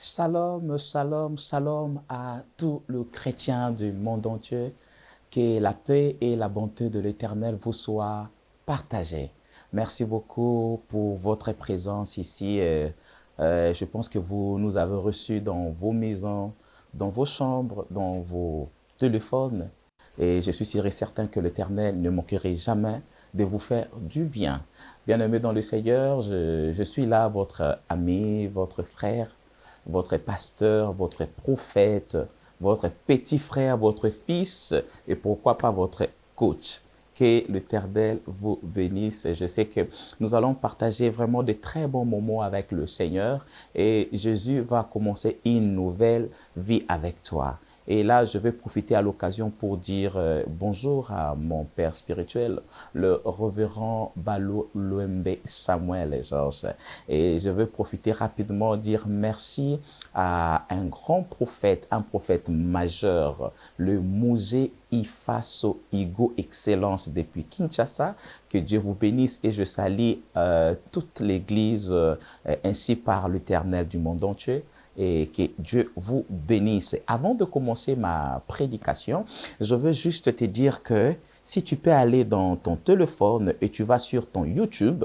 Shalom, shalom, shalom à tous les chrétiens du monde entier. Que la paix et la bonté de l'Éternel vous soient partagées. Merci beaucoup pour votre présence ici. Je pense que vous nous avez reçus dans vos maisons, dans vos chambres, dans vos téléphones. Et je suis sûr et certain que l'Éternel ne manquerait jamais de vous faire du bien. Bien-aimés dans le Seigneur, je suis là, votre ami, votre frère, votre pasteur, votre prophète, votre petit frère, votre fils et pourquoi pas votre coach. Que l'Éternel vous bénisse. Je sais que nous allons partager vraiment de très bons moments avec le Seigneur et Jésus va commencer une nouvelle vie avec toi. Et là, je vais profiter à l'occasion pour dire bonjour à mon père spirituel, le révérend Balo Louembe Samuel Georges. Et je vais profiter rapidement dire merci à un grand prophète, un prophète majeur, le Musée Ifaso Igo Excellence depuis Kinshasa. Que Dieu vous bénisse et je salue toute l'Église ainsi par l'Éternel du monde entier. Et que Dieu vous bénisse. Avant de commencer ma prédication, je veux juste te dire que si tu peux aller dans ton téléphone et tu vas sur ton YouTube,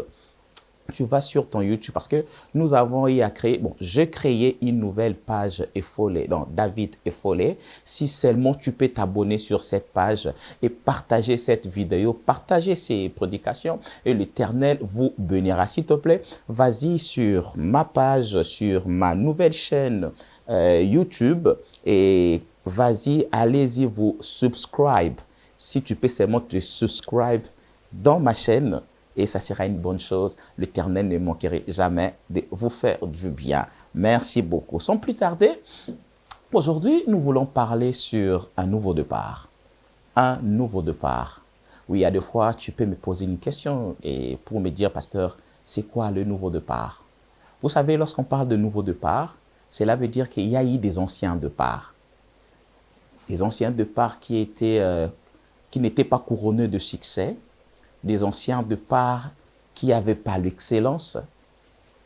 parce que nous avons eu à créer, j'ai créé une nouvelle page Effolé, donc David Effolé. Si seulement tu peux t'abonner sur cette page et partager cette vidéo, partager ces prédications et l'Éternel vous bénira. S'il te plaît, vas-y sur ma page, sur ma nouvelle chaîne YouTube et vas-y, allez-y vous subscribe. Si tu peux seulement te subscribe dans ma chaîne, et ça sera une bonne chose. L'Éternel ne manquerait jamais de vous faire du bien. Merci beaucoup. Sans plus tarder, aujourd'hui, nous voulons parler sur un nouveau départ. Un nouveau départ. Oui, il y a des fois, tu peux me poser une question et pour me dire, pasteur, c'est quoi le nouveau départ? Vous savez, lorsqu'on parle de nouveau départ, cela veut dire qu'il y a eu des anciens départs. Des anciens départs qui n'étaient pas couronnés de succès, des anciens départs qui n'avaient pas l'excellence.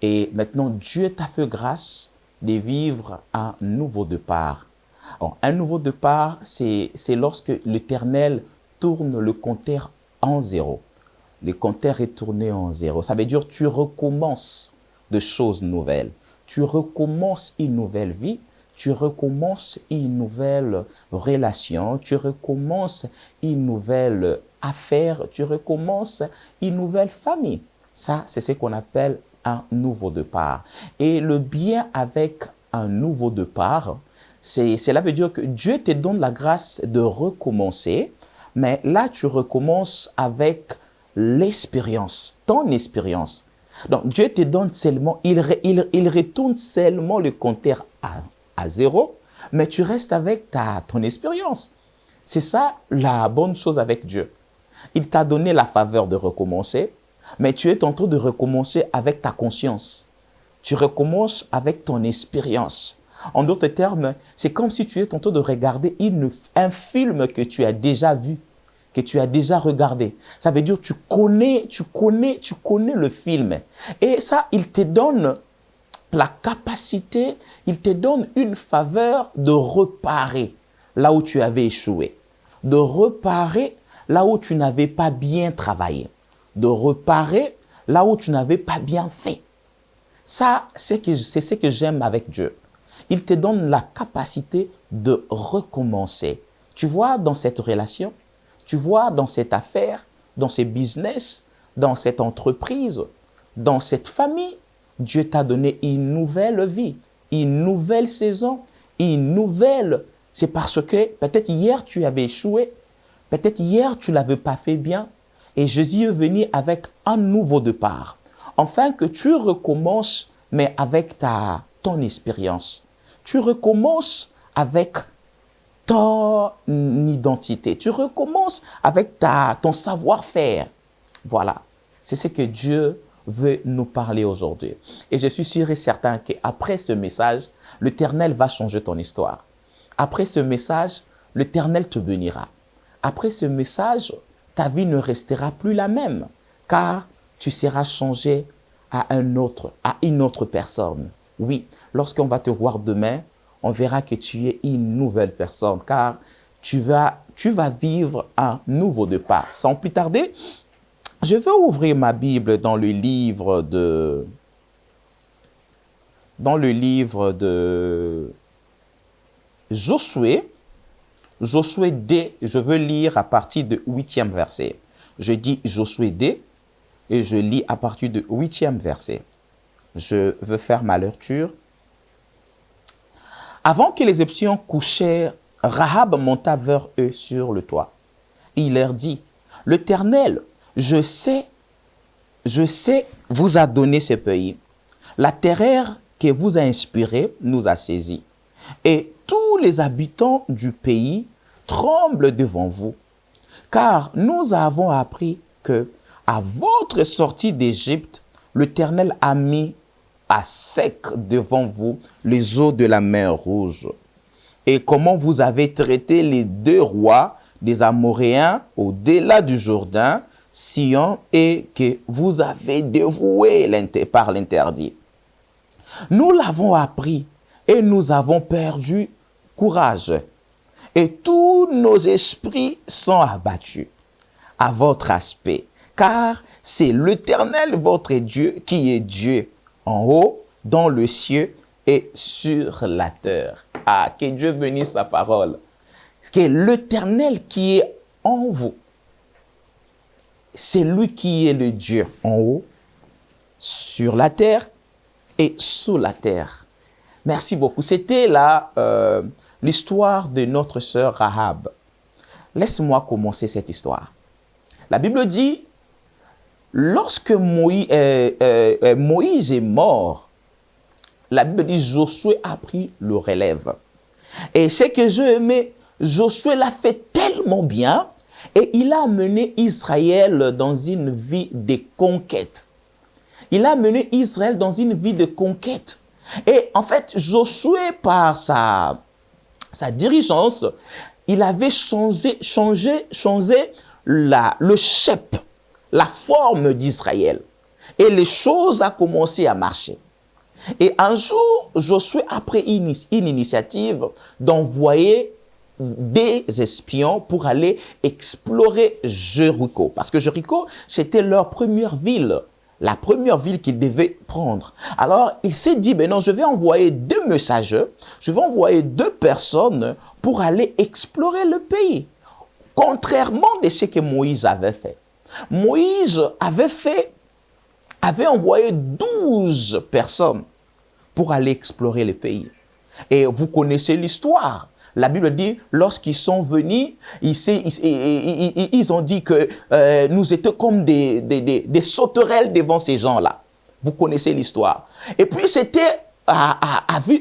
Et maintenant, Dieu t'a fait grâce de vivre un nouveau départ. Alors, un nouveau départ, c'est lorsque l'Éternel tourne le compteur en zéro. Le compteur est tourné en zéro. Ça veut dire que tu recommences de choses nouvelles. Tu recommences une nouvelle vie. Tu recommences une nouvelle relation. Tu recommences une nouvelle affaire, tu recommences une nouvelle famille. Ça, c'est ce qu'on appelle un nouveau départ. Et le bien avec un nouveau départ, cela veut dire que Dieu te donne la grâce de recommencer, mais là, tu recommences avec l'expérience, ton expérience. Donc, Dieu te donne seulement, il retourne seulement le compteur à zéro, mais tu restes avec ton expérience. C'est ça la bonne chose avec Dieu. Il t'a donné la faveur de recommencer, mais tu es en train de recommencer avec ta conscience. Tu recommences avec ton expérience. En d'autres termes, c'est comme si tu es en train de regarder un film que tu as déjà vu, que tu as déjà regardé. Ça veut dire que tu connais le film. Et ça, il te donne la capacité, il te donne une faveur de reparer là où tu avais échoué, de reparer là où tu n'avais pas bien travaillé, de reparer là où tu n'avais pas bien fait. Ça, c'est ce que j'aime avec Dieu. Il te donne la capacité de recommencer. Tu vois, dans cette relation, tu vois, dans cette affaire, dans ce business, dans cette entreprise, dans cette famille, Dieu t'a donné une nouvelle vie, une nouvelle saison, une nouvelle. C'est parce que peut-être hier tu avais échoué, peut-être hier tu ne l'avais pas fait bien et Jésus est venu avec un nouveau départ. Enfin que tu recommences, mais avec ton expérience. Tu recommences avec ton identité. Tu recommences avec ton savoir-faire. Voilà, c'est ce que Dieu veut nous parler aujourd'hui. Et je suis sûr et certain qu'après ce message, l'Éternel va changer ton histoire. Après ce message, l'Éternel te bénira. Après ce message, ta vie ne restera plus la même, car tu seras changé à une autre personne. Oui, lorsqu'on va te voir demain, on verra que tu es une nouvelle personne, car tu vas vivre un nouveau départ. Sans plus tarder, je vais ouvrir ma Bible dans le livre de Josué. Josué D, je veux lire à partir du 8e verset. Je dis Josué D et je lis à partir du 8e verset. Je veux faire ma lecture. Avant que les Égyptiens couchèrent, Rahab monta vers eux sur le toit. Il leur dit, l'Éternel, je sais, vous a donné ce pays. La terreur que vous a inspirée nous a saisis. Et tous les habitants du pays tremblent devant vous. Car nous avons appris que, à votre sortie d'Égypte, l'Éternel a mis à sec devant vous les eaux de la mer Rouge. Et comment vous avez traité les 2 rois des Amoréens au-delà du Jourdain, Sion, et que vous avez dévoué par l'interdit. Nous l'avons appris et nous avons perdu courage. Et tous nos esprits sont abattus à votre aspect, car c'est l'Éternel votre Dieu qui est Dieu en haut, dans le ciel et sur la terre. Ah, que Dieu bénisse sa parole. C'est l'Éternel qui est en vous. C'est lui qui est le Dieu en haut, sur la terre et sous la terre. Merci beaucoup. C'était là l'histoire de notre sœur Rahab. Laisse-moi commencer cette histoire. La Bible dit, lorsque Moïse est mort, la Bible dit Josué a pris le relève. Et ce que j'ai aimé, Josué l'a fait tellement bien et il a mené Israël dans une vie de conquête. Il a mené Israël dans une vie de conquête. Et en fait, Josué, par sa dirigeance, il avait changé le shape, la forme d'Israël. Et les choses ont commencé à marcher. Et un jour, Josué a pris une initiative d'envoyer des espions pour aller explorer Jéricho. Parce que Jéricho, c'était leur première ville. La première ville qu'ils devaient prendre. Alors, il s'est dit, ben non, je vais envoyer 2 messagers, je vais envoyer 2 personnes pour aller explorer le pays. Contrairement à ce que Moïse avait fait. Moïse avait envoyé 12 personnes pour aller explorer le pays. Et vous connaissez l'histoire. La Bible dit, lorsqu'ils sont venus, ils ont dit que nous étions comme des sauterelles devant ces gens-là. Vous connaissez l'histoire. Et puis c'était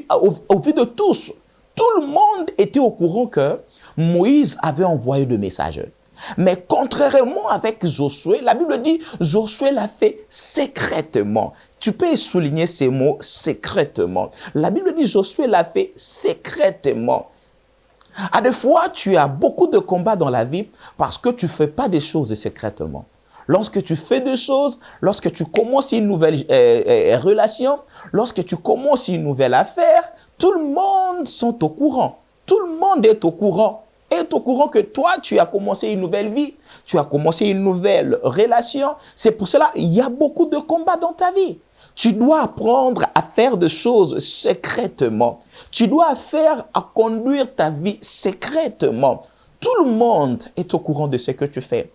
au vu de tous. Tout le monde était au courant que Moïse avait envoyé des messagers. Mais contrairement avec Josué, la Bible dit, Josué l'a fait secrètement. Tu peux souligner ces mots, secrètement. La Bible dit, Josué l'a fait secrètement. À des fois, tu as beaucoup de combats dans la vie parce que tu ne fais pas des choses secrètement. Lorsque tu fais des choses, lorsque tu commences une nouvelle relation, lorsque tu commences une nouvelle affaire, tout le monde est au courant. Tout le monde est au courant. Est au courant que toi, tu as commencé une nouvelle vie, tu as commencé une nouvelle relation. C'est pour cela qu'il y a beaucoup de combats dans ta vie. Tu dois apprendre à faire des choses secrètement. Tu dois à conduire ta vie secrètement. Tout le monde est au courant de ce que tu fais.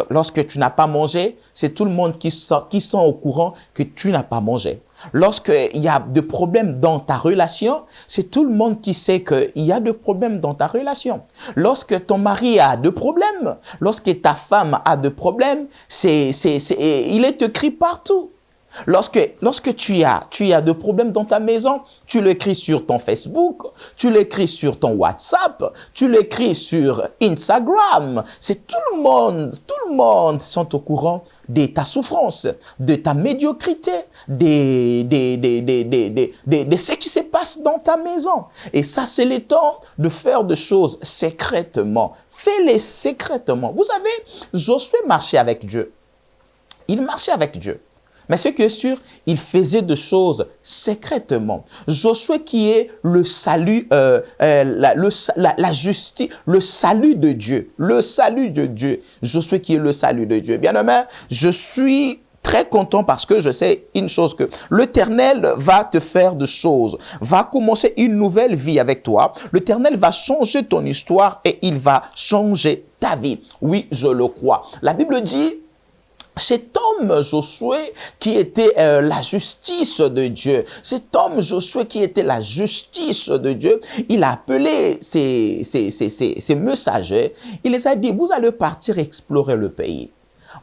Lorsque tu n'as pas mangé, c'est tout le monde qui sont au courant que tu n'as pas mangé. Lorsqu'il y a des problèmes dans ta relation, c'est tout le monde qui sait qu'il y a des problèmes dans ta relation. Lorsque ton mari a des problèmes, lorsque ta femme a des problèmes, il est écrit partout. Lorsque tu as des problèmes dans ta maison, tu l'écris sur ton Facebook, tu l'écris sur ton WhatsApp, tu l'écris sur Instagram. C'est tout le monde sont au courant de ta souffrance, de ta médiocrité, de ce qui se passe dans ta maison. Et ça, c'est le temps de faire des choses secrètement. Fais-les secrètement. Vous savez, Josué marchait avec Dieu. Il marchait avec Dieu. Mais ce qui est sûr, il faisait des choses secrètement. Josué qui est le salut, la justice, le salut de Dieu. Le salut de Dieu. Josué qui est le salut de Dieu. Bien-aimé, je suis très content parce que je sais une chose, que l'Éternel va te faire des choses, va commencer une nouvelle vie avec toi. L'Éternel va changer ton histoire et il va changer ta vie. Oui, je le crois. La Bible dit, cet homme Josué qui était la justice de Dieu, cet homme Josué qui était la justice de Dieu, il a appelé ses messagers, il les a dit, vous allez partir explorer le pays.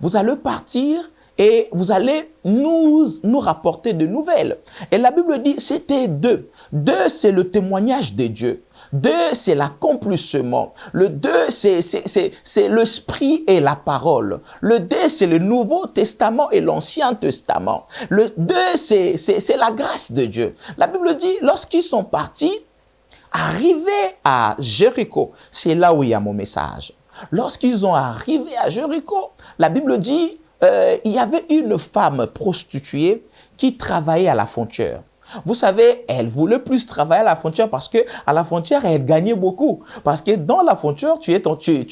Vous allez partir et vous allez nous rapporter de nouvelles. Et la Bible dit, c'était deux. Deux, c'est le témoignage de Dieu. Deux, c'est l'accomplissement. Le deux, c'est l'esprit et la parole. Le deux, c'est le Nouveau Testament et l'Ancien Testament. Le deux, c'est la grâce de Dieu. La Bible dit, lorsqu'ils sont partis, arrivés à Jéricho, c'est là où il y a mon message. Lorsqu'ils ont arrivé à Jéricho, la Bible dit, il y avait une femme prostituée qui travaillait à la frontière. Vous savez, elle voulait plus travailler à la frontière parce que à la frontière, elle gagnait beaucoup. Parce que dans la frontière, tu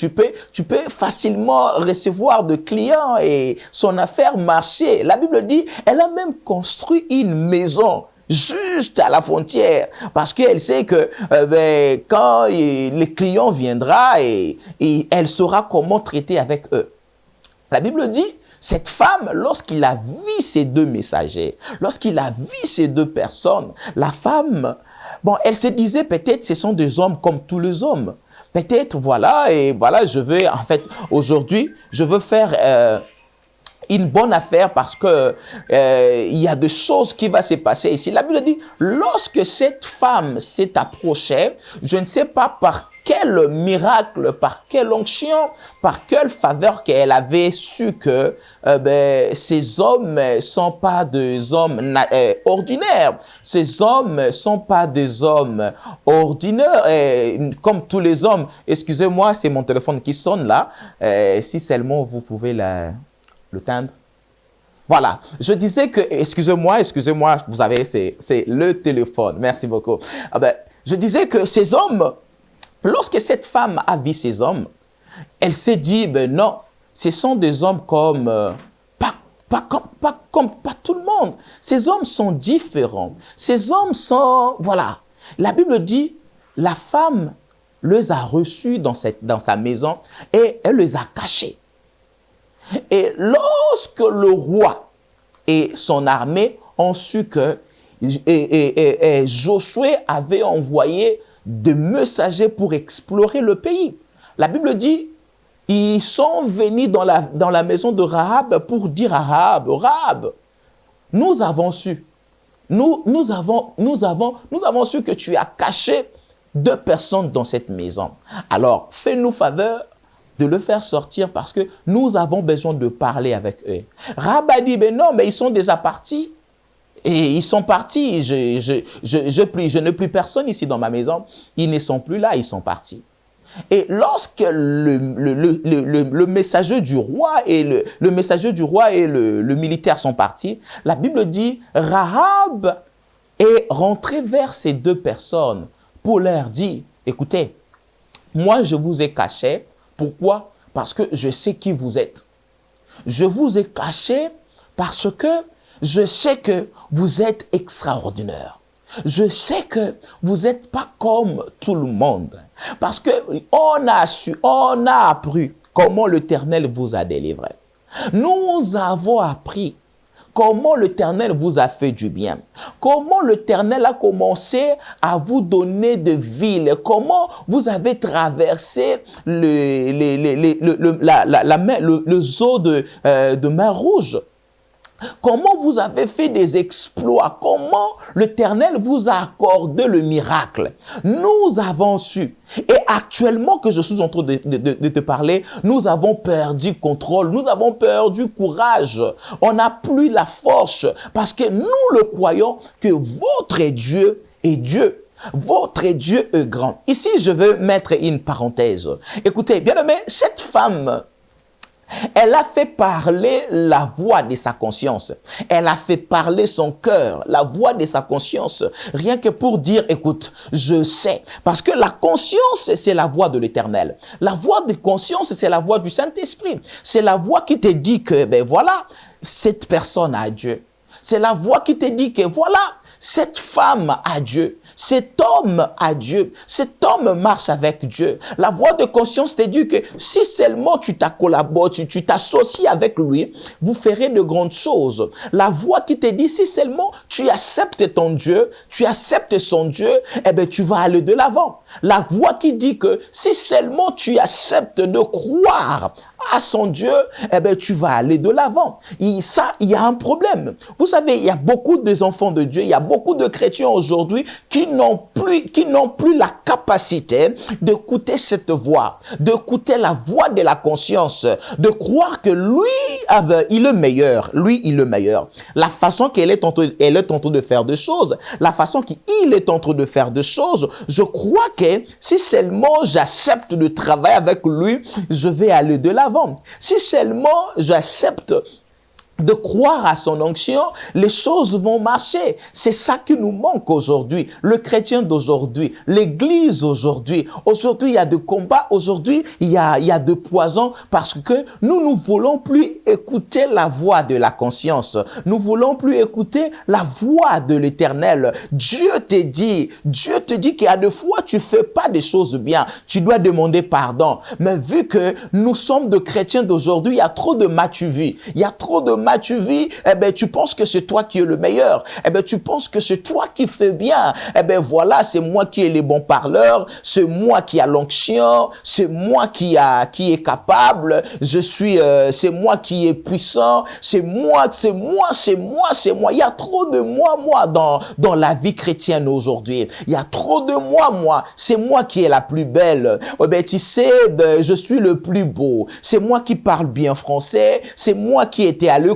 peux facilement recevoir de clients et son affaire marcher. La Bible dit, elle a même construit une maison juste à la frontière, parce qu'elle sait que quand les clients viendront, et elle saura comment traiter avec eux. La Bible dit, cette femme, lorsqu'il a vu ces deux messagers, lorsqu'il a vu ces deux personnes, la femme, bon, elle se disait peut-être ce sont des hommes comme tous les hommes. Peut-être, voilà, et voilà, je veux, en fait, aujourd'hui, je veux faire une bonne affaire parce que il y a des choses qui vont se passer ici. La Bible dit, lorsque cette femme s'est approchée, je ne sais pas par quel miracle, par quelle onction, par quelle faveur qu'elle avait su que ces hommes ne sont pas des hommes ordinaires. Ces hommes ne sont pas des hommes ordinaires comme tous les hommes. Excusez-moi, c'est mon téléphone qui sonne là. Si seulement vous pouvez le teindre. Voilà, je disais que, excusez-moi, vous savez, c'est le téléphone. Merci beaucoup. Je disais que ces hommes, lorsque cette femme a vu ces hommes, elle s'est dit, non, ce sont des hommes comme, pas tout le monde. Ces hommes sont différents. Ces hommes sont, voilà. La Bible dit, la femme les a reçus dans sa maison et elle les a cachés. Et lorsque le roi et son armée ont su que Josué avait envoyé des messagers pour explorer le pays, la Bible dit, ils sont venus dans la maison de Rahab pour dire à Rahab, nous avons su, nous avons su que tu as caché deux personnes dans cette maison. Alors, fais-nous faveur de le faire sortir parce que nous avons besoin de parler avec eux. Rahab a dit, non, mais ils sont déjà partis. Et ils sont partis. Je n'ai plus personne ici dans ma maison. Ils ne sont plus là, ils sont partis. Et lorsque le messager du roi et le militaire sont partis, la Bible dit, Rahab est rentré vers ces deux personnes pour leur dire, écoutez, moi je vous ai caché. Pourquoi? Parce que je sais qui vous êtes. Je vous ai caché parce que je sais que vous êtes extraordinaire. Je sais que vous n'êtes pas comme tout le monde. Parce qu'on a appris comment l'Éternel vous a délivré. Nous avons appris comment l'Éternel vous a fait du bien. Comment l'Éternel a commencé à vous donner de villes. Comment vous avez traversé le zoo de mer Rouge. Comment vous avez fait des exploits. Comment l'Éternel vous a accordé le miracle. Nous avons su. Et actuellement que je suis en train de te parler, nous avons perdu contrôle. Nous avons perdu courage. On n'a plus la force. Parce que nous le croyons que votre Dieu est Dieu. Votre Dieu est grand. Ici, je veux mettre une parenthèse. Écoutez, bien aimé, cette femme, Elle a fait parler la voix de sa conscience. Elle a fait parler son cœur, la voix de sa conscience. Rien que pour dire, écoute, je sais. Parce que la conscience, c'est la voix de l'Éternel. La voix de conscience, c'est la voix du Saint-Esprit. C'est la voix qui te dit que, ben voilà, cette personne a Dieu. C'est la voix qui te dit que, voilà, cette femme a Dieu. Cet homme a Dieu. Cet homme marche avec Dieu. La voix de conscience te dit que si seulement tu t'accolabores, tu t'associes avec lui, vous ferez de grandes choses. La voix qui te dit si seulement tu acceptes ton Dieu, tu acceptes son Dieu, eh bien tu vas aller de l'avant. La voix qui dit que si seulement tu acceptes de croire à son Dieu, eh bien tu vas aller de l'avant. Ça, il y a un problème. Vous savez, il y a beaucoup des enfants de Dieu, il y a beaucoup de chrétiens aujourd'hui qui n'ont plus la capacité d'écouter cette voix, d'écouter la voix de la conscience, de croire que lui, il est meilleur. Lui, il est meilleur. La façon qu'elle est en train de faire des choses, la façon qu'il est en train de faire des choses, je crois que si seulement j'accepte de travailler avec lui, je vais aller de l'avant. Si seulement j'accepte de croire à son onction, les choses vont marcher. C'est ça qui nous manque aujourd'hui. Le chrétien d'aujourd'hui, l'église aujourd'hui. Aujourd'hui, il y a de combats. Aujourd'hui, il y a de poison parce que nous ne voulons plus écouter la voix de la conscience. Nous voulons plus écouter la voix de l'Éternel. Dieu te dit qu'il y a des fois, tu fais pas des choses bien. Tu dois demander pardon. Mais vu que nous sommes de chrétiens d'aujourd'hui, il y a trop de matu-vie. Il y a trop de tu vis, eh ben, tu penses que c'est toi qui es le meilleur. Eh ben, tu penses que c'est toi qui fais bien. Eh ben, voilà, c'est moi qui ai les bons parleurs. C'est moi qui a l'onction. C'est moi qui est capable. C'est moi qui est puissant. C'est moi. Il y a trop de moi dans la vie chrétienne aujourd'hui. Il y a trop de moi. C'est moi qui est la plus belle. Eh ben, tu sais, je suis le plus beau. C'est moi qui parle bien français. C'est moi qui étais à l'école.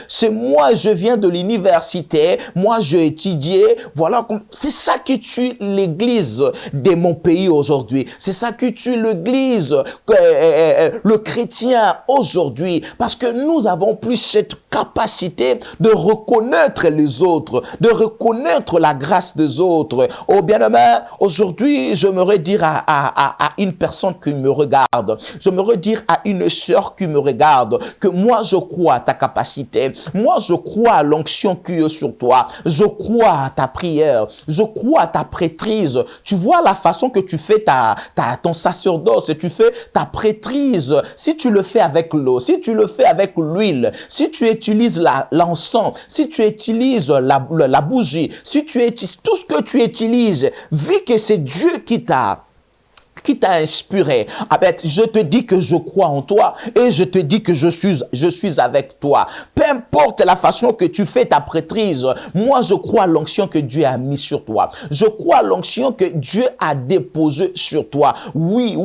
C'est moi, je viens de l'université, moi j'ai étudié, voilà, c'est ça qui tue l'église de mon pays aujourd'hui, c'est ça qui tue l'église, le chrétien aujourd'hui, parce que nous avons plus cette capacité de reconnaître les autres, de reconnaître la grâce des autres. Oh bien-aimé, aujourd'hui, j'aimerais dire à une personne qui me regarde, j'aimerais dire à une sœur qui me regarde, que moi je crois à ta capacité. Moi, je crois à l'onction qui est sur toi. Je crois à ta prière. Je crois à ta prêtrise. Tu vois la façon que tu fais ton sacerdoce, tu fais ta prêtrise. Si tu le fais avec l'eau, si tu le fais avec l'huile, si tu utilises l'encens, si tu utilises la bougie, si tu utilises tout ce que tu utilises, vu que c'est Dieu qui t'a inspiré. Ah ben, je te dis que je crois en toi et je te dis que je suis avec toi. Peu importe la façon que tu fais ta prêtrise, moi je crois à l'onction que Dieu a mis sur toi. Je crois à l'onction que Dieu a déposée sur toi. Oui.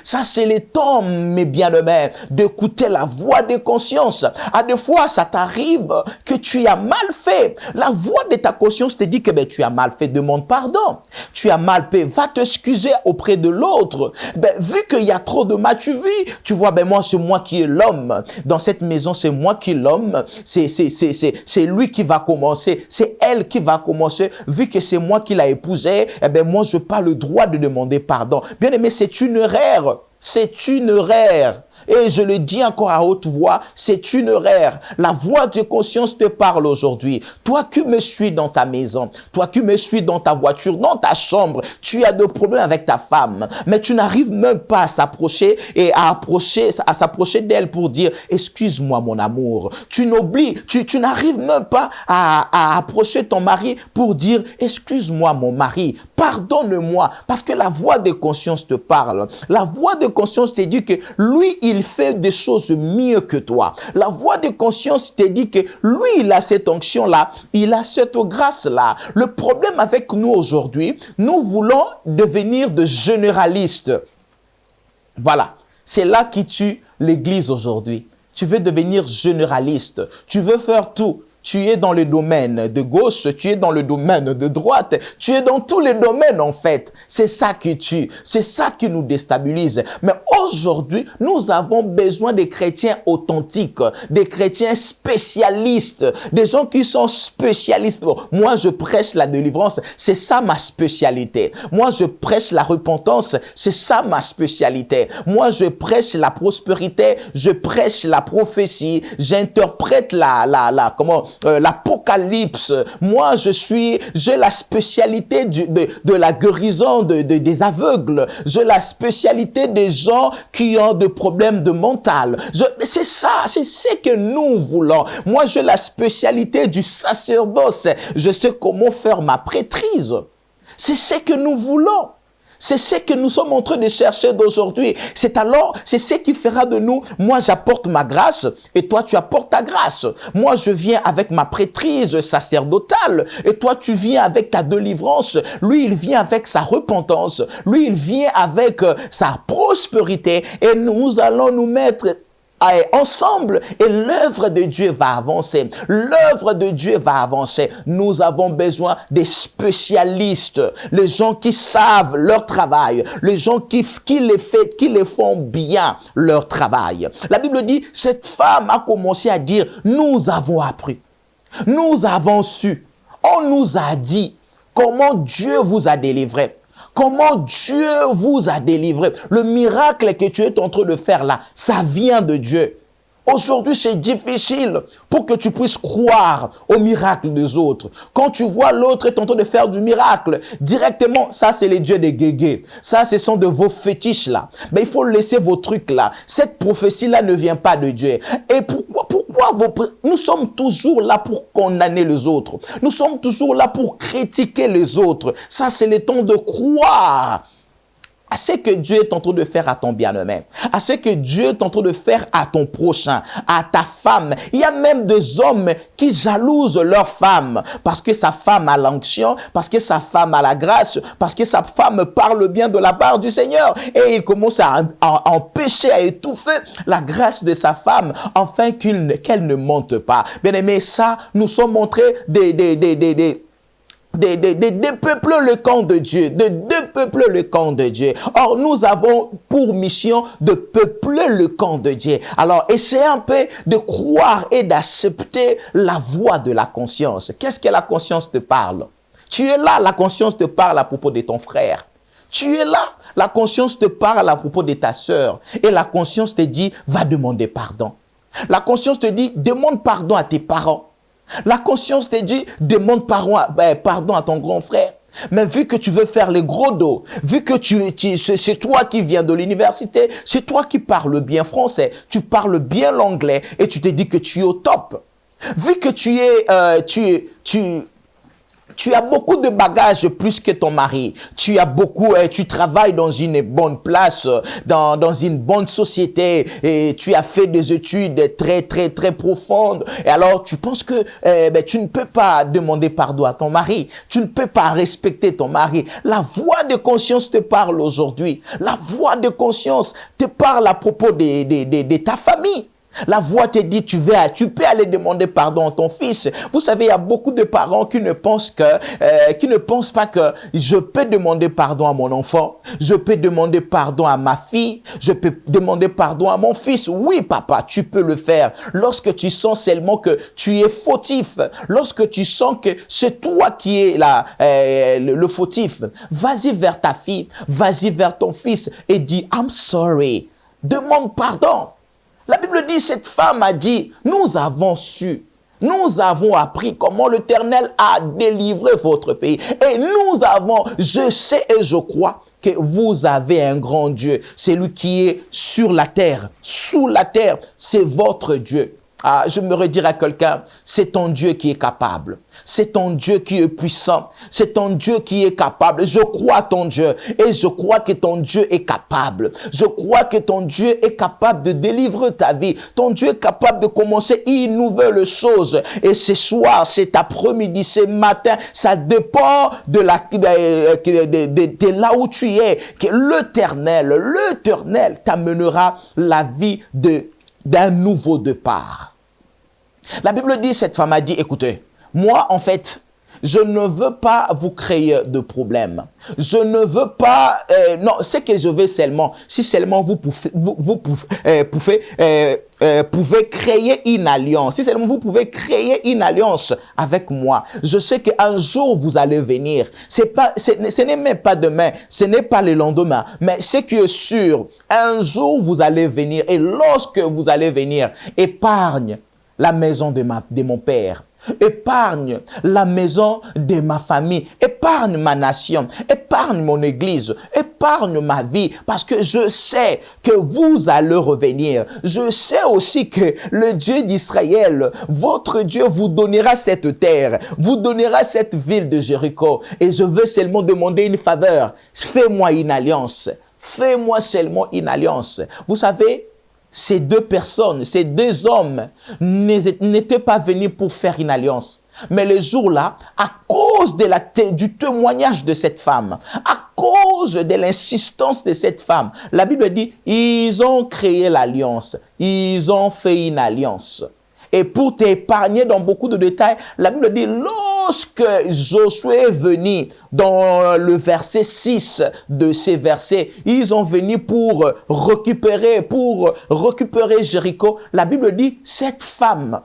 Ça c'est le temps, mes bien-aimés, d'écouter la voix de conscience. À des fois, ça t'arrive que tu as mal fait. La voix de ta conscience te dit que tu as mal fait, demande pardon. Tu as mal fait, va t'excuser auprès de l'autre. Vu qu'il y a trop de matu-vie, tu vois, moi, c'est moi qui est l'homme. Dans cette maison, c'est moi qui est l'homme. C'est lui qui va commencer. C'est elle qui va commencer. Vu que c'est moi qui l'a épousée, moi, je n'ai pas le droit de demander pardon. Bien aimé, c'est une erreur. C'est une erreur. Et je le dis encore à haute voix, c'est une erreur. La voix de conscience te parle aujourd'hui. Toi qui me suis dans ta maison, toi qui me suis dans ta voiture, dans ta chambre, tu as des problèmes avec ta femme, mais tu n'arrives même pas à s'approcher à s'approcher d'elle pour dire excuse-moi mon amour. Tu n'arrives même pas à approcher ton mari pour dire excuse-moi mon mari, pardonne-moi, parce que la voix de conscience te parle. La voix de conscience te dit que lui, il fait des choses mieux que toi. La voix de conscience te dit que lui, il a cette onction-là, il a cette grâce-là. Le problème avec nous aujourd'hui, nous voulons devenir de généralistes. Voilà, c'est là qui tue l'église aujourd'hui. Tu veux devenir généraliste, tu veux faire tout. Tu es dans le domaine de gauche, tu es dans le domaine de droite, tu es dans tous les domaines en fait. C'est ça qui tue, c'est ça qui nous déstabilise. Mais aujourd'hui, nous avons besoin des chrétiens authentiques, des chrétiens spécialistes, des gens qui sont spécialistes. Bon, moi, je prêche la délivrance, c'est ça ma spécialité. Moi, je prêche la repentance, c'est ça ma spécialité. Moi, je prêche la prospérité, je prêche la prophétie, j'interprète l'Apocalypse. Moi, j'ai la spécialité de la guérison des aveugles. J'ai la spécialité des gens qui ont des problèmes de mental. C'est ça, c'est ce que nous voulons. Moi, j'ai la spécialité du sacerdoce. Je sais comment faire ma prêtrise. C'est ce que nous voulons. C'est ce que nous sommes en train de chercher d'aujourd'hui. C'est ce qui fera de nous, moi j'apporte ma grâce et toi tu apportes ta grâce. Moi je viens avec ma prêtrise sacerdotale et toi tu viens avec ta délivrance. Lui il vient avec sa repentance. Lui il vient avec sa prospérité et nous allons nous mettre ensemble et l'œuvre de Dieu va avancer. L'œuvre de Dieu va avancer. Nous avons besoin des spécialistes, les gens qui savent leur travail, les gens qui les font bien leur travail. La Bible dit, cette femme a commencé à dire, nous avons appris, nous avons su, on nous a dit comment Dieu vous a délivré. Comment Dieu vous a délivré. Le miracle que tu es en train de faire là, ça vient de Dieu. Aujourd'hui, c'est difficile pour que tu puisses croire au miracle des autres. Quand tu vois l'autre est en train de faire du miracle, directement, ça c'est les dieux des guégués. Ça, ce sont de vos fétiches là. Mais il faut laisser vos trucs là. Cette prophétie là ne vient pas de Dieu. Et pourquoi nous sommes toujours là pour condamner les autres. Nous sommes toujours là pour critiquer les autres. Ça, c'est le temps de croire à ce que Dieu est en train de faire à ton bien-aimé, à ce que Dieu est en train de faire à ton prochain, à ta femme. Il y a même des hommes qui jalousent leur femme parce que sa femme a l'onction, parce que sa femme a la grâce, parce que sa femme parle bien de la part du Seigneur. Et il commence à empêcher, à étouffer la grâce de sa femme afin qu'elle ne monte pas. Bien-aimé, ça, nous sommes montrés de peupler le camp de Dieu, de peupler le camp de Dieu. Or, nous avons pour mission de peupler le camp de Dieu. Alors, essayez un peu de croire et d'accepter la voix de la conscience. Qu'est-ce que la conscience te parle? Tu es là, la conscience te parle à propos de ton frère. Tu es là, la conscience te parle à propos de ta sœur. Et la conscience te dit, va demander pardon. La conscience te dit, demande pardon à tes parents. La conscience te dit, demande pardon à ton grand frère. Mais vu que tu veux faire les gros dos, vu que c'est toi qui viens de l'université, c'est toi qui parles bien français, tu parles bien l'anglais et tu te dis que tu es au top. Vu que tu as beaucoup de bagages plus que ton mari. Tu travailles dans une bonne place, dans une bonne société et tu as fait des études très, très, très profondes. Et alors, tu penses que tu ne peux pas demander pardon à ton mari. Tu ne peux pas respecter ton mari. La voix de conscience te parle aujourd'hui. La voix de conscience te parle à propos de ta famille. La voix te dit, tu peux aller demander pardon à ton fils. Vous savez, il y a beaucoup de parents qui ne pensent pas que je peux demander pardon à mon enfant, je peux demander pardon à ma fille, je peux demander pardon à mon fils. Oui, papa, tu peux le faire. Lorsque tu sens seulement que tu es fautif, lorsque tu sens que c'est toi qui es le fautif, vas-y vers ta fille, vas-y vers ton fils et dis, I'm sorry. Demande pardon. La Bible dit, cette femme a dit, nous avons su, nous avons appris comment l'Éternel a délivré votre pays. Et je sais et je crois que vous avez un grand Dieu. C'est lui qui est sur la terre, sous la terre, c'est votre Dieu. Ah, je me redire à quelqu'un, c'est ton Dieu qui est capable. C'est ton Dieu qui est puissant. C'est ton Dieu qui est capable. Je crois ton Dieu et je crois que ton Dieu est capable. Je crois que ton Dieu est capable de délivrer ta vie. Ton Dieu est capable de commencer une nouvelle chose. Et ce soir, cet après-midi, ce matin, ça dépend de là où tu es. Que l'Éternel t'amènera la vie d'un nouveau départ. La Bible dit, cette femme a dit, écoutez, moi, en fait, je ne veux pas vous créer de problème. Je ne veux pas... non, c'est que je veux seulement... Si seulement vous pouvez créer une alliance. Si seulement vous pouvez créer une alliance avec moi. Je sais qu'un jour, vous allez venir. Ce n'est même pas demain. Ce n'est pas le lendemain. Mais ce qui est sûr, un jour, vous allez venir. Et lorsque vous allez venir, épargne la maison de mon père. Épargne la maison de ma famille, épargne ma nation, épargne mon église, épargne ma vie, parce que je sais que vous allez revenir. Je sais aussi que le Dieu d'Israël, votre Dieu, vous donnera cette terre, vous donnera cette ville de Jéricho. Et je veux seulement demander une faveur. Fais-moi une alliance. Fais-moi seulement une alliance. Vous savez, ces deux personnes, ces deux hommes n'étaient pas venus pour faire une alliance. Mais le jour-là, à cause du témoignage de cette femme, à cause de l'insistance de cette femme, la Bible dit, ils ont créé l'alliance. Ils ont fait une alliance. Et pour t'épargner dans beaucoup de détails, la Bible dit, lorsque Josué est venu dans le verset 6 de ces versets, ils ont venu pour récupérer Jéricho. La Bible dit, cette femme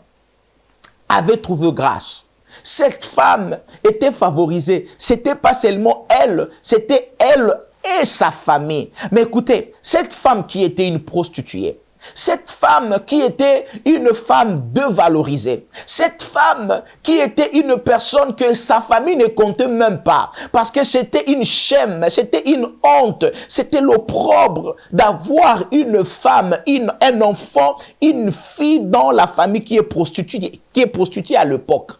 avait trouvé grâce. Cette femme était favorisée. C'était pas seulement elle, c'était elle et sa famille. Mais écoutez, cette femme qui était une prostituée, cette femme qui était une femme dévalorisée, cette femme qui était une personne que sa famille ne comptait même pas, parce que c'était une shame, c'était une honte, c'était l'opprobre d'avoir une femme, un enfant, une fille dans la famille qui est prostituée à l'époque.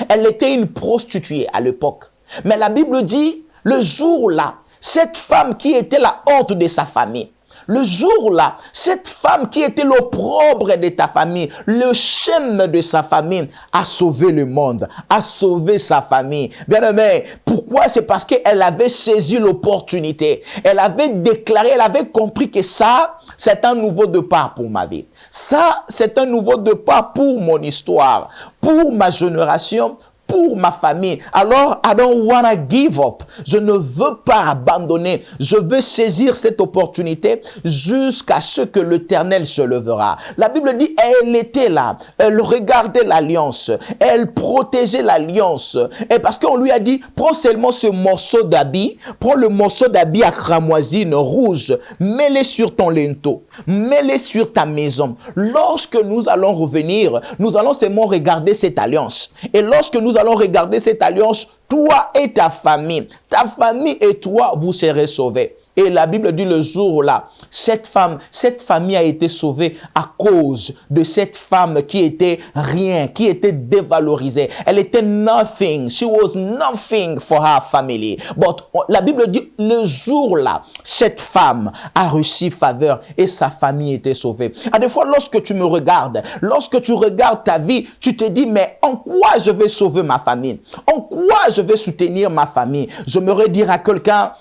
Elle était une prostituée à l'époque. Mais la Bible dit, le jour-là, cette femme qui était la honte de sa famille, le jour-là, cette femme qui était l'opprobre de ta famille, le schème de sa famille, a sauvé le monde, a sauvé sa famille. Bien aimé, pourquoi? C'est parce qu'elle avait saisi l'opportunité. Elle avait déclaré, elle avait compris que ça, c'est un nouveau départ pour ma vie. Ça, c'est un nouveau départ pour mon histoire, pour ma génération, pour ma famille. Alors, I don't wanna give up. Je ne veux pas abandonner. Je veux saisir cette opportunité jusqu'à ce que l'Éternel se lèvera. La Bible dit, elle était là. Elle regardait l'alliance. Elle protégeait l'alliance. Et parce qu'on lui a dit, prends seulement ce morceau d'habit. Prends le morceau d'habit à cramoisine rouge. Mets-le sur ton linteau. Mets-le sur ta maison. Lorsque nous allons revenir, nous allons seulement regarder cette alliance. Et lorsque nous allons regarder cette alliance, toi et ta famille et toi, vous serez sauvés. Et la Bible dit le jour-là, cette famille a été sauvée à cause de cette femme qui était rien, qui était dévalorisée. Elle était nothing. She was nothing for her family. But la Bible dit le jour-là, cette femme a reçu faveur et sa famille était sauvée. À des fois, lorsque tu me regardes, lorsque tu regardes ta vie, tu te dis, mais en quoi je vais sauver ma famille? En quoi je vais soutenir ma famille? Je me redire à quelqu'un,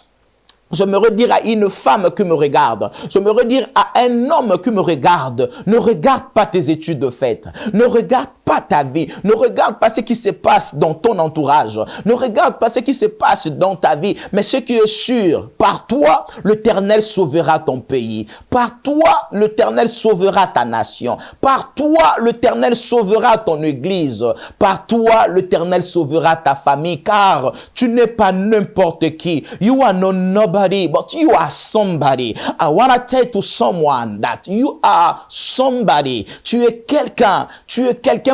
je me redire à une femme qui me regarde. Je me redire à un homme qui me regarde. Ne regarde pas tes études faites. Ne regarde pas ta vie. Ne regarde pas ce qui se passe dans ton entourage. Ne regarde pas ce qui se passe dans ta vie. Mais ce qui est sûr, par toi, l'Éternel sauvera ton pays. Par toi, l'Éternel sauvera ta nation. Par toi, l'Éternel sauvera ton église. Par toi, l'Éternel sauvera ta famille. Car tu n'es pas n'importe qui. You are not nobody. But you are somebody. I want to tell to someone that you are somebody. Tu es quelqu'un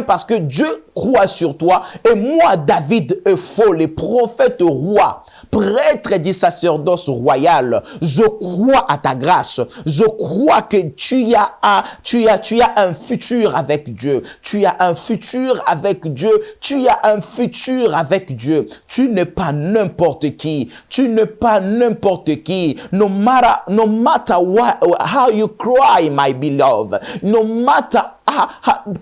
parce que Dieu croit sur toi. Et moi, David Eupho, le prophète roi, prêtre du sacerdoce royal, je crois à ta grâce. Je crois que tu as un futur avec Dieu. Tu as un futur avec Dieu. Tu as un futur avec Dieu. Tu n'es pas n'importe qui. Tu n'es pas n'importe qui. No matter what, how you cry, my beloved. No matter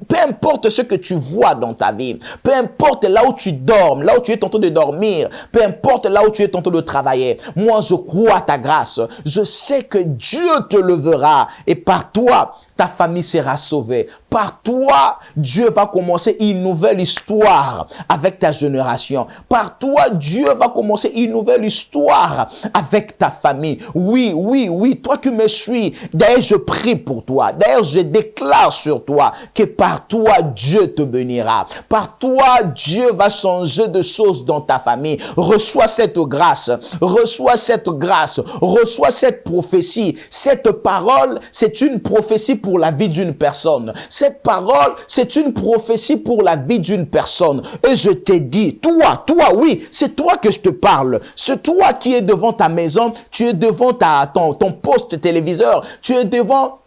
peu importe ce que tu vois dans ta vie, peu importe là où tu dors, là où tu es en train de dormir, peu importe là où tu es en train de travailler, moi je crois à ta grâce. Je sais que Dieu te levera et par toi, ta famille sera sauvée. par toi, Dieu va commencer une nouvelle histoire avec ta génération. Par toi, Dieu va commencer une nouvelle histoire avec ta famille. Oui, oui, oui, toi qui me suis, d'ailleurs je prie pour toi. D'ailleurs je déclare sur toi que par toi, Dieu te bénira. Par toi, Dieu va changer de choses dans ta famille. Reçois cette grâce, reçois cette grâce, reçois cette prophétie. Cette parole, c'est une prophétie pour la vie d'une personne. Cette parole, c'est une prophétie pour la vie d'une personne. Et je t'ai dit, toi, oui, c'est toi que je te parle. C'est toi qui es devant ta maison, tu es devant ton poste téléviseur, tu es devant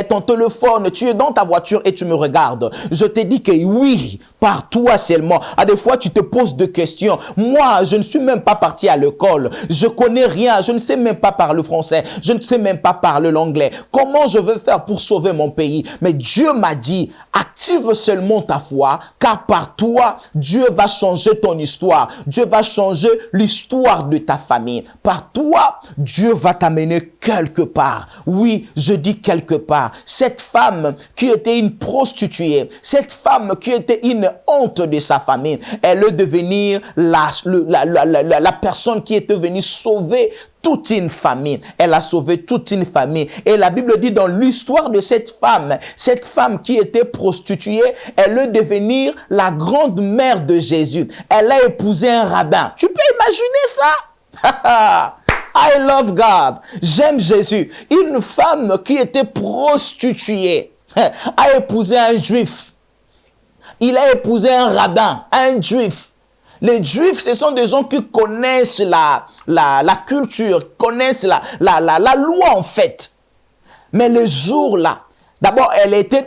ton téléphone, tu es dans ta voiture et tu me regardes. Je te dis que oui, par toi seulement. À des fois, tu te poses des questions. Moi, je ne suis même pas parti à l'école. Je connais rien. Je ne sais même pas parler français. Je ne sais même pas parler l'anglais. Comment je vais faire pour sauver mon pays? Mais Dieu m'a dit, active seulement ta foi, car par toi, Dieu va changer ton histoire. Dieu va changer l'histoire de ta famille. Par toi, Dieu va t'amener quelque part. Oui, je dis quelque part. Cette femme qui était une prostituée, cette femme qui était une honte de sa famille, elle est devenue la personne qui est venue sauver toute une famille. Elle a sauvé toute une famille. Et la Bible dit dans l'histoire de cette femme qui était prostituée, elle est devenue la grande mère de Jésus. Elle a épousé un rabbin. Tu peux imaginer ça? I love God. J'aime Jésus. Une femme qui était prostituée a épousé un juif. Il a épousé un rabbin, un juif. Les juifs, ce sont des gens qui connaissent la culture, connaissent la loi en fait. Mais le jour-là, d'abord, elle était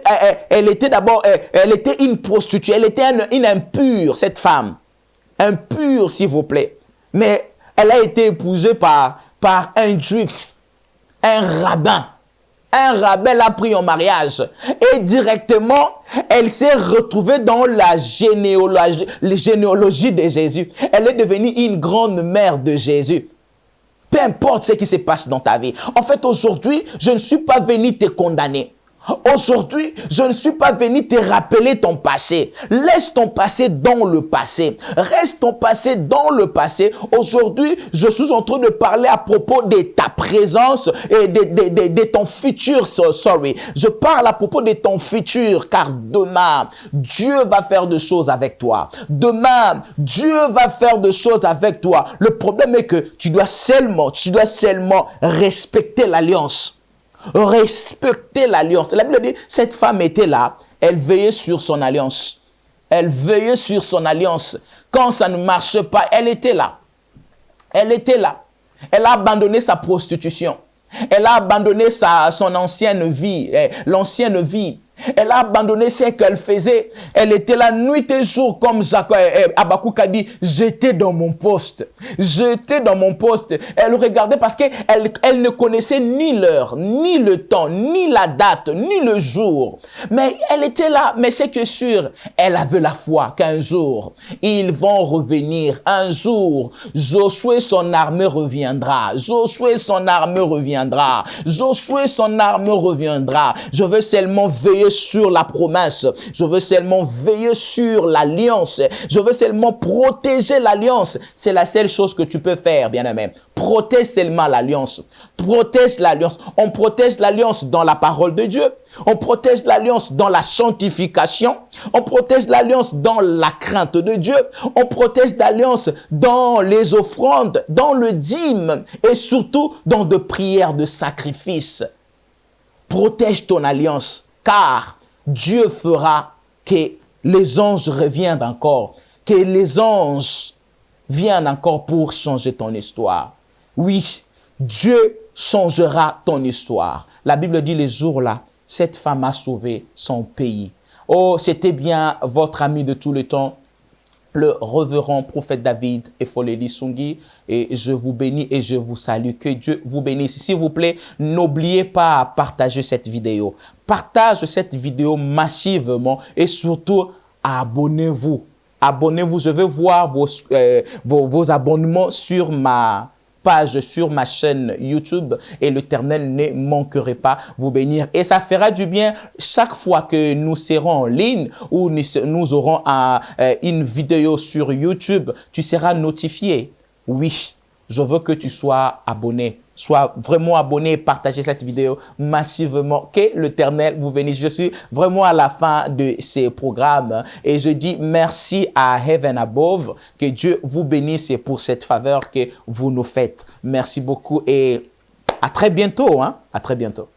une prostituée, elle était une impure, cette femme. Impure, s'il vous plaît. Mais elle a été épousée par un juif, un rabbin. Un rabbin l'a pris en mariage. Et directement, elle s'est retrouvée dans la généalogie de Jésus. Elle est devenue une grande mère de Jésus. Peu importe ce qui se passe dans ta vie. En fait, aujourd'hui, je ne suis pas venu te condamner. Aujourd'hui, je ne suis pas venu te rappeler ton passé. Laisse ton passé dans le passé. Reste ton passé dans le passé. Aujourd'hui, je suis en train de parler à propos de ta présence et de ton futur. Je parle à propos de ton futur, car demain, Dieu va faire des choses avec toi. Demain, Dieu va faire des choses avec toi. Le problème est que tu dois seulement respecter l'alliance. Respecter l'alliance. La Bible dit, cette femme était là, elle veillait sur son alliance. Elle veillait sur son alliance. Quand ça ne marchait pas, elle était là. Elle était là. Elle a abandonné sa prostitution. Elle a abandonné son ancienne vie, l'ancienne vie. Elle a abandonné ce qu'elle faisait. Elle était là nuit et jour, comme Habakkuk a dit, j'étais dans mon poste. J'étais dans mon poste. Elle regardait parce qu'elle ne connaissait ni l'heure, ni le temps, ni la date, ni le jour. Mais elle était là. Mais c'est que sûr, elle avait la foi qu'un jour, ils vont revenir. Un jour, Josué, son armée reviendra. Josué, son armée reviendra. Josué, son armée reviendra. Je veux seulement veiller sur la promesse. Je veux seulement veiller sur l'alliance. Je veux seulement protéger l'alliance. C'est la seule chose que tu peux faire, bien-aimé. Protège seulement l'alliance. Protège l'alliance. On protège l'alliance dans la parole de Dieu. On protège l'alliance dans la sanctification. On protège l'alliance dans la crainte de Dieu. On protège l'alliance dans les offrandes, dans le dîme et surtout dans des prières de sacrifice. Protège ton alliance. Car Dieu fera que les anges reviennent encore, que les anges viennent encore pour changer ton histoire. Oui, Dieu changera ton histoire. La Bible dit les jours-là, cette femme a sauvé son pays. Oh, c'était bien votre ami de tout le temps, le révérend prophète David Efoleli Sungi, et je vous bénis et je vous salue. Que Dieu vous bénisse. S'il vous plaît, n'oubliez pas à partager cette vidéo. Partage cette vidéo massivement et surtout abonnez-vous. Abonnez-vous. Je veux voir vos abonnements sur ma page sur ma chaîne YouTube et l'Éternel ne manquerait pas vous bénir. Et ça fera du bien chaque fois que nous serons en ligne ou nous aurons une vidéo sur YouTube, tu seras notifié. Oui, je veux que tu sois abonné. Sois vraiment abonné et partagez cette vidéo massivement. Que l'Éternel vous bénisse. Je suis vraiment à la fin de ces programmes et je dis merci à Heaven Above. Que Dieu vous bénisse pour cette faveur que vous nous faites. Merci beaucoup et à très bientôt. À très bientôt.